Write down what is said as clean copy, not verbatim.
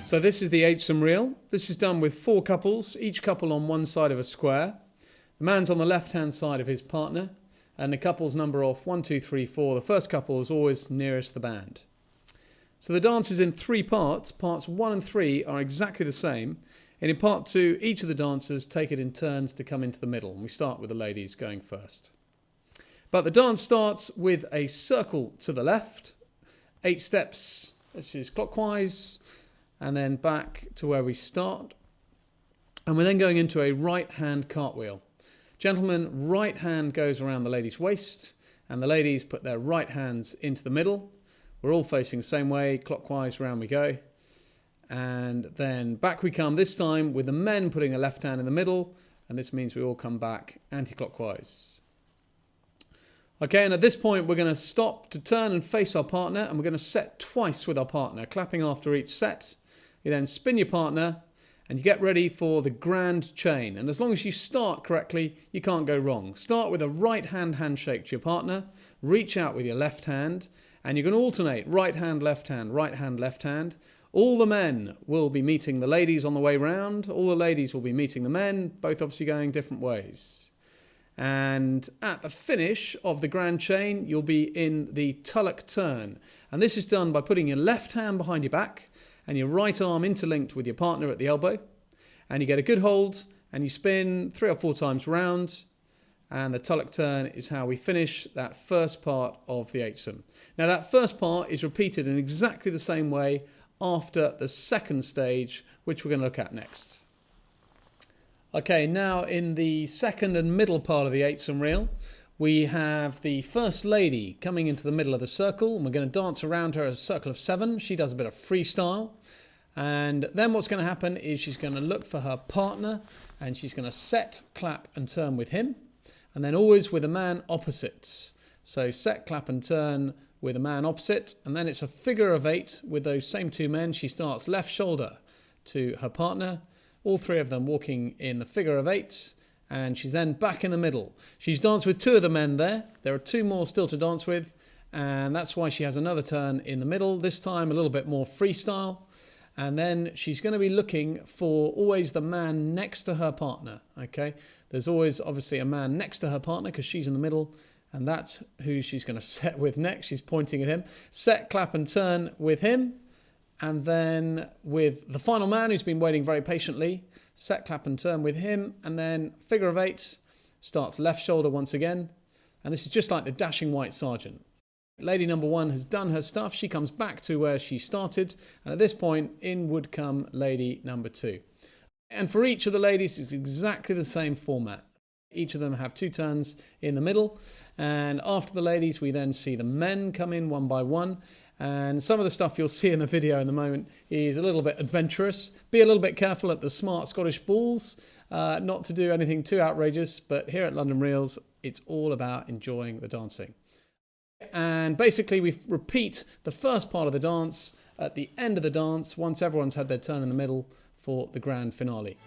So this is the Eightsome reel. This is done with 4 couples, each couple on one side of a square. The man's on the left-hand side of his partner, and the couples number off 1, 2, 3, 4. The first couple is always nearest the band. So the dance is in 3 parts. Parts 1 and 3 are exactly the same. And in part 2, each of the dancers take it in turns to come into the middle. And we start with the ladies going first. But the dance starts with a circle to the left, 8 steps, this is clockwise, and then back to where we start. And we're then going into a right-hand cartwheel. Gentlemen, right hand goes around the lady's waist, and the ladies put their right hands into the middle. We're all facing the same way, clockwise, round we go. And then back we come, this time with the men putting a left hand in the middle, and this means we all come back anti-clockwise. Okay, and at this point we're going to stop to turn and face our partner, and we're going to set twice with our partner, clapping after each set. You then spin your partner, and you get ready for the grand chain. And as long as you start correctly, you can't go wrong. Start with a right hand handshake to your partner, reach out with your left hand, and you're going to alternate right hand, left hand, right hand, left hand. All the men will be meeting the ladies on the way round. All the ladies will be meeting the men, both obviously going different ways. And at the finish of the grand chain, you'll be in the tullock turn. And this is done by putting your left hand behind your back and your right arm interlinked with your partner at the elbow. And you get a good hold and you spin 3 or 4 times round. And the tullock turn is how we finish that first part of the Eightsome. Now that first part is repeated in exactly the same way after the second stage, which we're going to look at next. Okay, now in the second and middle part of the Eightsome reel, we have the first lady coming into the middle of the circle, and we're going to dance around her as a circle of 7. She does a bit of freestyle. And then what's going to happen is she's going to look for her partner, and she's going to set, clap, and turn with him. And then always with a man opposite. So set, clap, and turn with a man opposite. And then it's a figure of 8 with those same 2 men. She starts left shoulder to her partner. All 3 of them walking in the figure of 8. And she's then back in the middle. She's danced with 2 of the men there. There are 2 more still to dance with. And that's why she has another turn in the middle. This time a little bit more freestyle. And then she's going to be looking for always the man next to her partner. Okay, there's always obviously a man next to her partner because she's in the middle. And that's who she's going to set with next. She's pointing at him. Set, clap, and turn with him. And then with the final man who's been waiting very patiently, set, clap, and turn with him. And then figure of 8 starts left shoulder once again. And this is just like the dashing white sergeant. Lady number 1 has done her stuff. She comes back to where she started. And at this point, in would come lady number 2. And for each of the ladies, it's exactly the same format. Each of them have 2 turns in the middle. And after the ladies, we then see the men come in one by one. And some of the stuff you'll see in the video in the moment is a little bit adventurous. Be a little bit careful at the smart Scottish balls, not to do anything too outrageous. But here at London Reels, it's all about enjoying the dancing. And basically, we repeat the first part of the dance at the end of the dance, once everyone's had their turn in the middle for the grand finale.